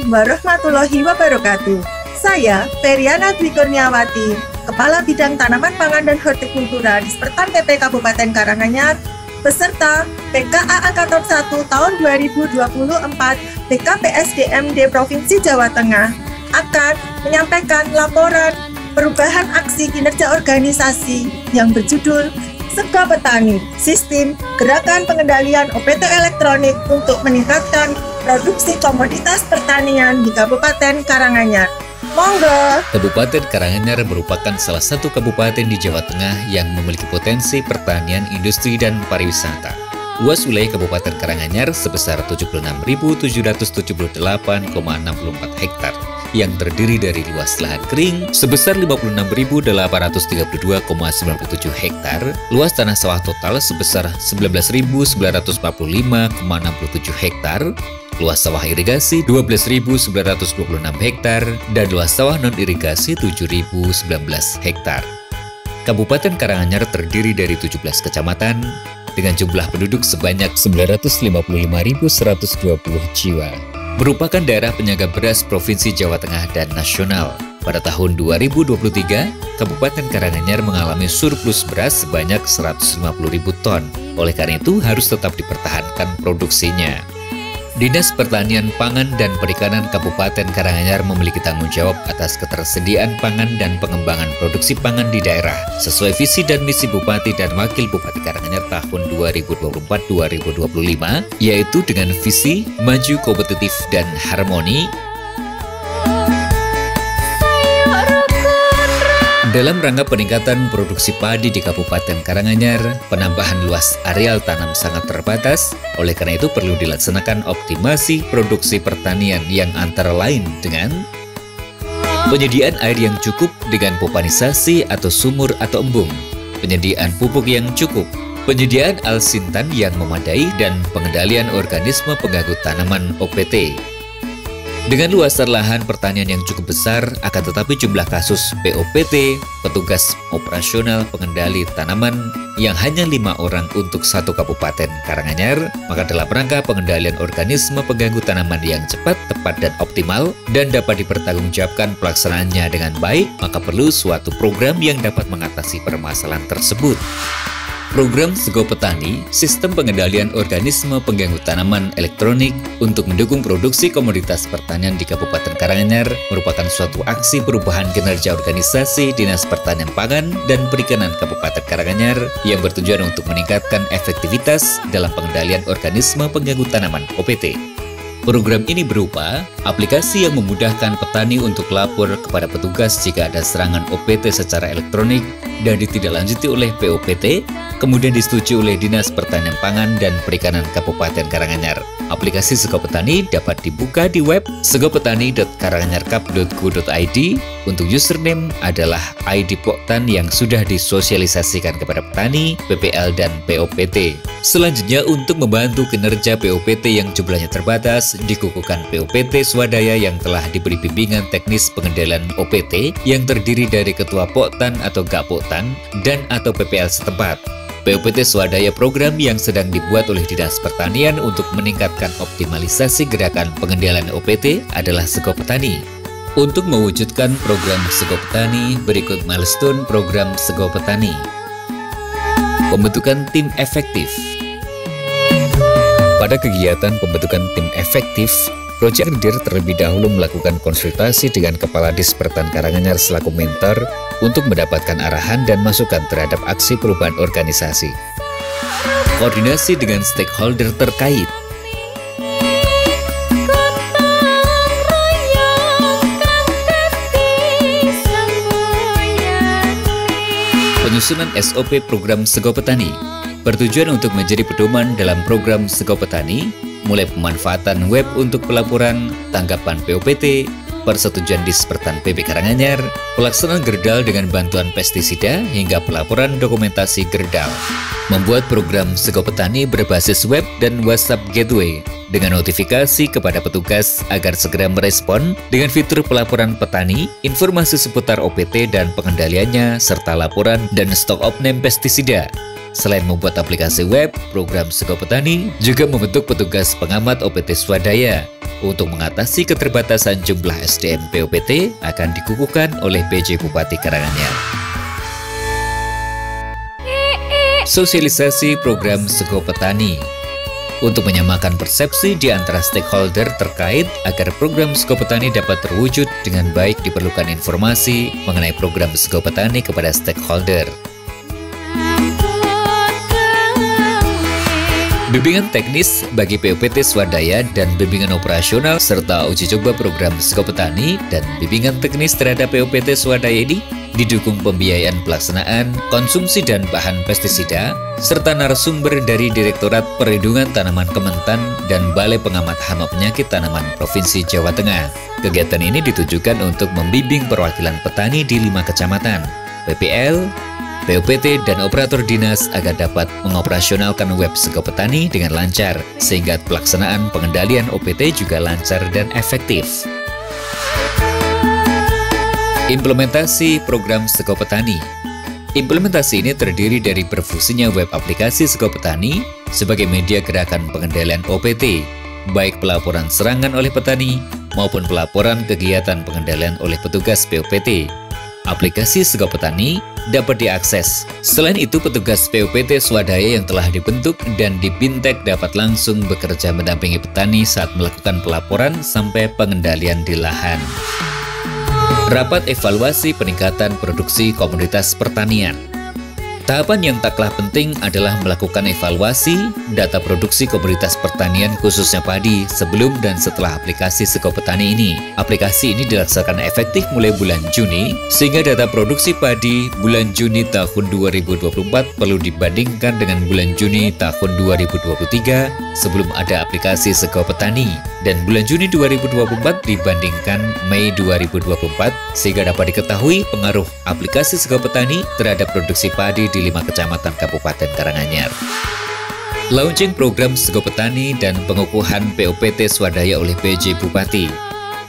warahmatullahi wabarakatuh. Saya Feriana Dwi Kurniawati, Kepala Bidang Tanaman Pangan dan Hortikultura di Sepertan PP Kabupaten Karanganyar, beserta PKA Angkatan 1 tahun 2024 BKPSDMD Provinsi Jawa Tengah akan menyampaikan laporan perubahan aksi kinerja organisasi yang berjudul Sego Petani, Sistem Gerakan Pengendalian OPT Elektronik untuk meningkatkan produksi komoditas pertanian di Kabupaten Karanganyar. Monggo. Kabupaten Karanganyar merupakan salah satu kabupaten di Jawa Tengah yang memiliki potensi pertanian, industri, dan pariwisata. Luas wilayah Kabupaten Karanganyar sebesar 76.778,64 hektar, yang terdiri dari luas lahan kering sebesar 56.832,97 hektar, luas tanah sawah total sebesar 19.945,67 hektar, luas sawah irigasi 12.926 hektar, dan luas sawah non-irigasi 7.019 hektar. Kabupaten Karanganyar terdiri dari 17 kecamatan dengan jumlah penduduk sebanyak 955.120 jiwa. Merupakan daerah penyangga beras Provinsi Jawa Tengah dan nasional. Pada tahun 2023, Kabupaten Karanganyar mengalami surplus beras sebanyak 150.000 ton. Oleh karena itu, harus tetap dipertahankan produksinya. Dinas Pertanian Pangan dan Perikanan Kabupaten Karanganyar memiliki tanggung jawab atas ketersediaan pangan dan pengembangan produksi pangan di daerah sesuai visi dan misi Bupati dan Wakil Bupati Karanganyar tahun 2024-2025, yaitu dengan visi maju, kompetitif, dan harmoni. Dalam rangka peningkatan produksi padi di Kabupaten Karanganyar, penambahan luas areal tanam sangat terbatas. Oleh karena itu perlu dilaksanakan optimasi produksi pertanian yang antara lain dengan penyediaan air yang cukup dengan pompanisasi atau sumur atau embung, penyediaan pupuk yang cukup, penyediaan alsintan yang memadai, dan pengendalian organisme pengganggu tanaman OPT. Dengan luasan lahan pertanian yang cukup besar, akan tetapi jumlah kasus POPT, petugas operasional pengendali tanaman, yang hanya 5 orang untuk satu Kabupaten Karanganyar, maka dalam rangka pengendalian organisme pengganggu tanaman yang cepat, tepat, dan optimal, dan dapat dipertanggungjawabkan pelaksanaannya dengan baik, maka perlu suatu program yang dapat mengatasi permasalahan tersebut. Program Sego Petani, Sistem Pengendalian Organisme Pengganggu Tanaman Elektronik untuk mendukung produksi komoditas pertanian di Kabupaten Karanganyar merupakan suatu aksi perubahan kinerja organisasi Dinas Pertanian Pangan dan Perikanan Kabupaten Karanganyar yang bertujuan untuk meningkatkan efektivitas dalam pengendalian organisme pengganggu tanaman OPT. Program ini berupa aplikasi yang memudahkan petani untuk lapor kepada petugas jika ada serangan OPT secara elektronik dan ditindaklanjuti oleh POPT, kemudian disetujui oleh Dinas Pertanian Pangan dan Perikanan Kabupaten Karanganyar. Aplikasi Sego Petani dapat dibuka di web segopetani.karanganyarkap.go.id. Untuk username adalah ID Poktan yang sudah disosialisasikan kepada petani, PPL, dan POPT. Selanjutnya, untuk membantu kinerja POPT yang jumlahnya terbatas, dikukuhkan POPT swadaya yang telah diberi bimbingan teknis pengendalian OPT yang terdiri dari Ketua Poktan atau Gapoktan dan atau PPL setempat. POPT swadaya program yang sedang dibuat oleh Dinas Pertanian untuk meningkatkan optimalisasi gerakan pengendalian OPT adalah Sego Petani. Untuk mewujudkan program Sego Petani, berikut milestone program Sego Petani. Pembentukan tim efektif. Pada kegiatan pembentukan tim efektif, Project Leader terlebih dahulu melakukan konsultasi dengan Kepala Dispertan Karanganyar selaku mentor untuk mendapatkan arahan dan masukan terhadap aksi perubahan organisasi. Koordinasi dengan stakeholder terkait. Penyusunan SOP program Sego Petani bertujuan untuk menjadi pedoman dalam program Sego Petani, mulai pemanfaatan web untuk pelaporan, tanggapan POPT, persetujuan Dispertan PB Karanganyar, pelaksanaan gerdal dengan bantuan pestisida, hingga pelaporan dokumentasi gerdal. Membuat program Sego Petani berbasis web dan WhatsApp Gateway dengan notifikasi kepada petugas agar segera merespon dengan fitur pelaporan petani, informasi seputar OPT dan pengendaliannya, serta laporan dan stok opname pestisida. Selain membuat aplikasi web, program Sego Petani juga membentuk petugas pengamat OPT swadaya untuk mengatasi keterbatasan jumlah SDM POPT akan dikukuhkan oleh PJ Bupati Karanganyar. Sosialisasi program Sego Petani untuk menyamakan persepsi di antara stakeholder terkait agar program Sego Petani dapat terwujud dengan baik, diperlukan informasi mengenai program Sego Petani kepada stakeholder. Bimbingan teknis bagi POPT swadaya dan bimbingan operasional serta uji coba program Sego Petani dan bimbingan teknis terhadap POPT swadaya ini didukung pembiayaan pelaksanaan, konsumsi dan bahan pestisida, serta narasumber dari Direktorat Perlindungan Tanaman Kementan dan Balai Pengamat Hama Penyakit Tanaman Provinsi Jawa Tengah. Kegiatan ini ditujukan untuk membimbing perwakilan petani di 5 kecamatan, PPL, POPT, dan operator dinas agar dapat mengoperasionalkan web Sego Petani dengan lancar, sehingga pelaksanaan pengendalian OPT juga lancar dan efektif. Implementasi program Sego Petani. Implementasi ini terdiri dari berfungsinya web aplikasi Sego Petani sebagai media gerakan pengendalian OPT, baik pelaporan serangan oleh petani maupun pelaporan kegiatan pengendalian oleh petugas POPT. Aplikasi Sego Petani dapat diakses. Selain itu, petugas POPT swadaya yang telah dibentuk dan dibintek dapat langsung bekerja mendampingi petani saat melakukan pelaporan sampai pengendalian di lahan. Rapat evaluasi peningkatan produksi komoditas pertanian. Tahapan yang tak kalah penting adalah melakukan evaluasi data produksi komoditas pertanian khususnya padi sebelum dan setelah aplikasi Sego Petani ini. Aplikasi ini dilaksanakan efektif mulai bulan Juni, sehingga data produksi padi bulan Juni tahun 2024 perlu dibandingkan dengan bulan Juni tahun 2023 sebelum ada aplikasi Sego Petani, dan bulan Juni 2024 dibandingkan Mei 2024, sehingga dapat diketahui pengaruh aplikasi Sego Petani terhadap produksi padi di 5 kecamatan Kabupaten Karanganyar. Launching program Sego Petani dan pengukuhan POPT swadaya oleh PJ Bupati.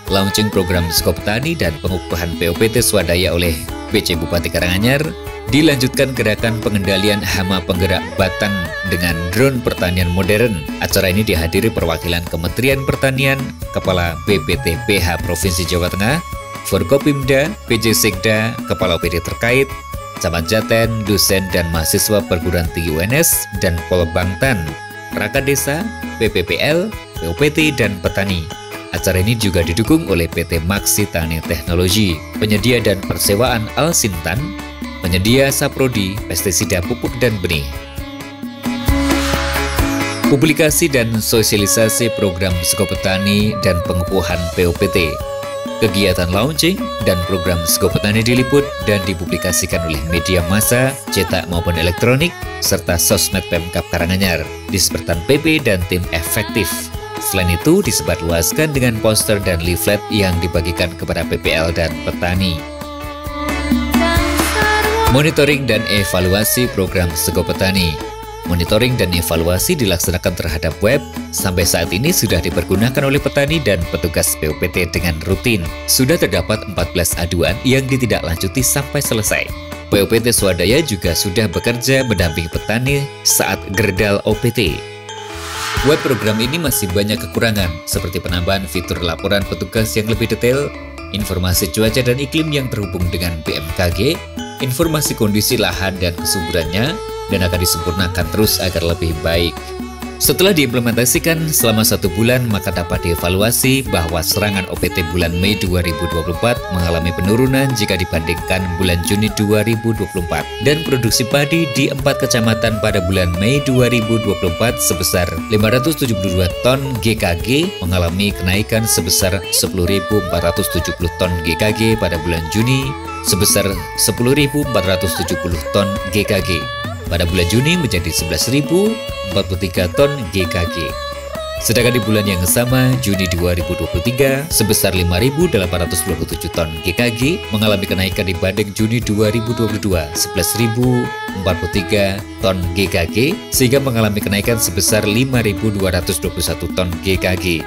Launching program Sego Petani dan pengukuhan POPT swadaya oleh PJ Bupati Karanganyar dilanjutkan gerakan pengendalian hama penggerak batang dengan drone pertanian modern. Acara ini dihadiri perwakilan Kementerian Pertanian, Kepala BPTPH Provinsi Jawa Tengah, Forkopimda, PJ Sekda, Kepala OPD terkait, Camat Jaten, dosen dan mahasiswa perguruan tinggi UNS dan Polbangtan, perangkat desa, PPPL, POPT, dan petani. Acara ini juga didukung oleh PT Maksi Tani Teknologi, penyedia dan persewaan Alsintan, penyedia saprodi, pestisida pupuk dan benih. Publikasi dan sosialisasi program Sego Petani dan pengukuhan POPT. Kegiatan launching dan program Sego Petani diliput dan dipublikasikan oleh media massa, cetak maupun elektronik, serta sosmed Pemkab Karanganyar, Dispertan PP dan tim efektif. Selain itu, disebarluaskan dengan poster dan leaflet yang dibagikan kepada PPL dan petani. Monitoring dan evaluasi program Sego Petani. Monitoring dan evaluasi dilaksanakan terhadap web. Sampai saat ini sudah dipergunakan oleh petani dan petugas POPT dengan rutin. Sudah terdapat 14 aduan yang ditindaklanjuti sampai selesai. POPT swadaya juga sudah bekerja mendampingi petani saat gerdal OPT. Web program ini masih banyak kekurangan, seperti penambahan fitur laporan petugas yang lebih detail, informasi cuaca dan iklim yang terhubung dengan BMKG, informasi kondisi lahan dan kesuburannya, dan akan disempurnakan terus agar lebih baik. Setelah diimplementasikan selama 1 bulan, maka dapat dievaluasi bahwa serangan OPT bulan Mei 2024 mengalami penurunan jika dibandingkan bulan Juni 2024. Dan produksi padi di 4 kecamatan pada bulan Mei 2024 sebesar 572 ton GKG mengalami kenaikan sebesar 10.470 ton GKG pada bulan Juni sebesar 10.470 ton GKG. Pada bulan Juni menjadi 11.043 ton GKG. Sedangkan di bulan yang sama, Juni 2023, sebesar 5.827 ton GKG mengalami kenaikan dibanding Juni 2022, 11.043 ton GKG, sehingga mengalami kenaikan sebesar 5.221 ton GKG.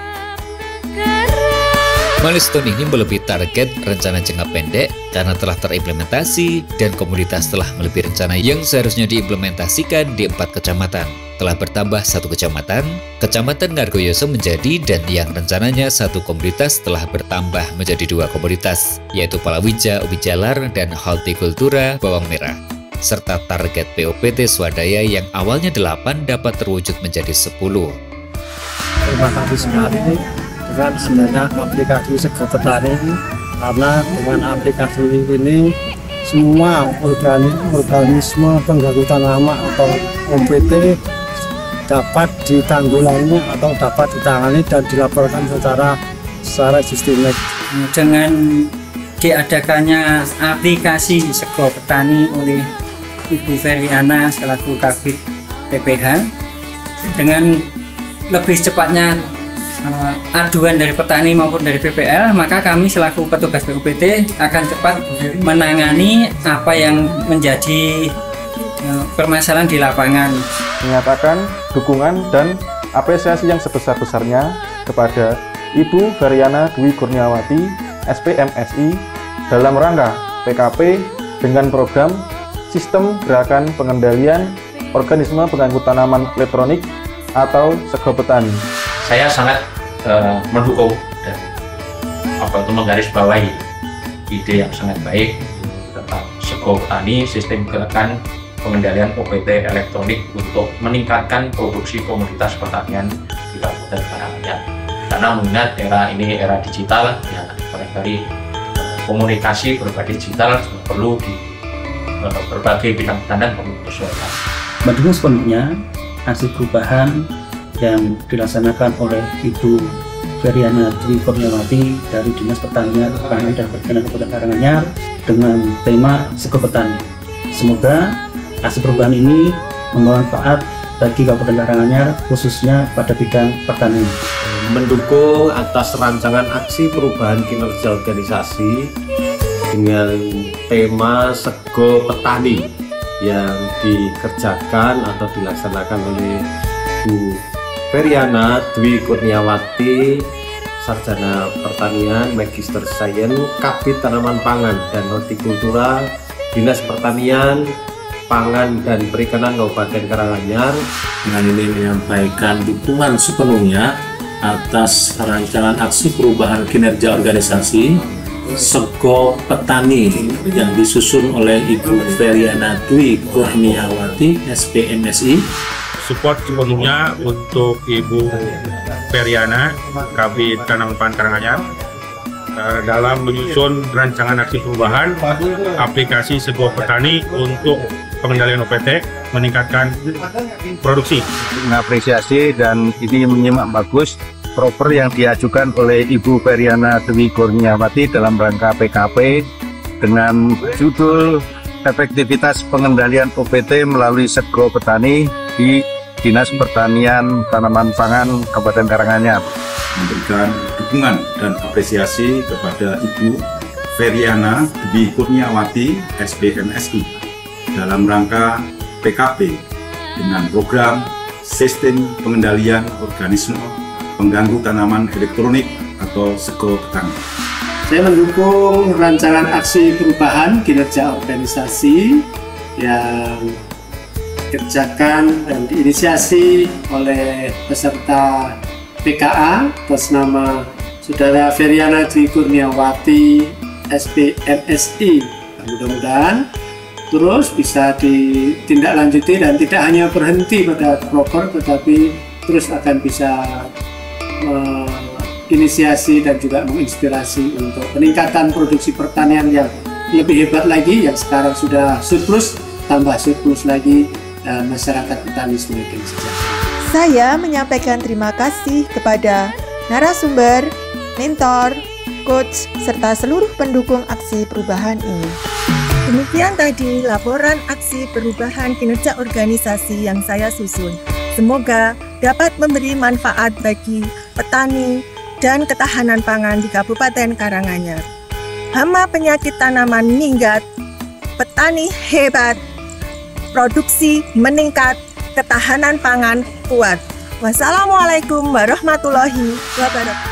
Milestone ini melebihi target rencana jangka pendek karena telah terimplementasi dan komoditas telah melebihi rencana yang seharusnya diimplementasikan di 4 kecamatan. Telah bertambah 1 kecamatan, Kecamatan Ngargoyoso menjadi, dan yang rencananya 1 komoditas telah bertambah menjadi 2 komoditas, yaitu palawija, ubi jalar, dan hortikultura bawang merah. Serta target POPT swadaya yang awalnya 8 dapat terwujud menjadi 10. Terima kasih sekali dengan adanya aplikasi Sego Petani, karena dengan aplikasi ini semua organisme pengganggu tanaman atau OPT dapat ditanggulangi atau dapat ditangani dan dilaporkan secara sistemik. Dengan diadakannya aplikasi Sego Petani oleh Ibu Feriana selaku Kabid PPH, dengan lebih cepatnya aduan dari petani maupun dari PPL, maka kami selaku petugas PUPT akan cepat menangani apa yang menjadi permasalahan di lapangan. Menyatakan dukungan dan apresiasi yang sebesar-besarnya kepada Ibu Feriana Dwi Kurniawati, SPMSI, dalam rangka PKP dengan program Sistem Gerakan Pengendalian Organisme Pengganggu Tanaman Elektronik atau Sego Petani. Saya sangat mendukung dan menggarisbawahi ide yang sangat baik tentang Sego Petani, sistem gerakan pengendalian OPT elektronik untuk meningkatkan produksi komoditas pertanian di Kabupaten Karanganyar. Karena mengingat era ini era digital, ya barangkali komunikasi berbagai digital perlu di berbagai bidang dan perlu disesuaikan. Mendukung sepenuhnya aksi perubahan yang dilaksanakan oleh Ibu Feriana Dwi Kurniawati dari Dinas Pertanian, Pangan dan Perikanan Kabupaten Karanganyar dengan tema Sego Petani. Semoga aksi perubahan ini membawa manfaat bagi Kabupaten Karanganyar, khususnya pada bidang pertanian. Mendukung atas rancangan aksi perubahan kinerja organisasi dengan tema Sego Petani yang dikerjakan atau dilaksanakan oleh Bu Feriana Dwi Kurniawati, Sarjana Pertanian, Magister Sains, Kabid Tanaman Pangan dan Hortikultura, Dinas Pertanian, Pangan dan Perikanan Kabupaten Karanganyar. Dengan ini menyampaikan dukungan sepenuhnya atas rancangan aksi perubahan kinerja organisasi Sego Petani yang disusun oleh Ibu Feriana Dwi Kurniawati, SPMSI. Support sepenuhnya untuk Ibu Feriana, Kabid Tanaman Pangan Karanganyar, dalam menyusun rancangan aksi perubahan aplikasi Sego Petani untuk pengendalian OPT, meningkatkan produksi. Mengapresiasi dan ini menyimak bagus proper yang diajukan oleh Ibu Feriana Dwi Kurniawati dalam rangka PKP dengan judul Efektivitas Pengendalian OPT melalui Sego Petani di Dinas Pertanian Tanaman Pangan Kabupaten Karanganyar. Memberikan dukungan dan apresiasi kepada Ibu Feriana Dwi Kurniawati, SPMSI, dalam rangka PKP dengan program Sistem Pengendalian Organisme Pengganggu Tanaman Elektronik atau Sego Petani. Saya mendukung rancangan aksi perubahan kinerja organisasi yang dikerjakan dan diinisiasi oleh peserta PKA atas nama Saudara Feriana Dwi Kurniawati, SPMSI. Mudah-mudahan terus bisa ditindaklanjuti dan tidak hanya berhenti pada proker, tetapi terus akan bisa inisiasi dan juga menginspirasi untuk peningkatan produksi pertanian yang lebih hebat lagi, yang sekarang sudah surplus, tambah surplus lagi, dan masyarakat petani semakin sejahtera. Saya menyampaikan terima kasih kepada narasumber, mentor, coach, serta seluruh pendukung aksi perubahan ini. Demikian tadi laporan aksi perubahan kinerja organisasi yang saya susun. Semoga dapat memberi manfaat bagi petani dan ketahanan pangan di Kabupaten Karanganyar. Hama penyakit tanaman minggat, petani hebat, produksi meningkat, ketahanan pangan kuat. Wassalamualaikum warahmatullahi wabarakatuh.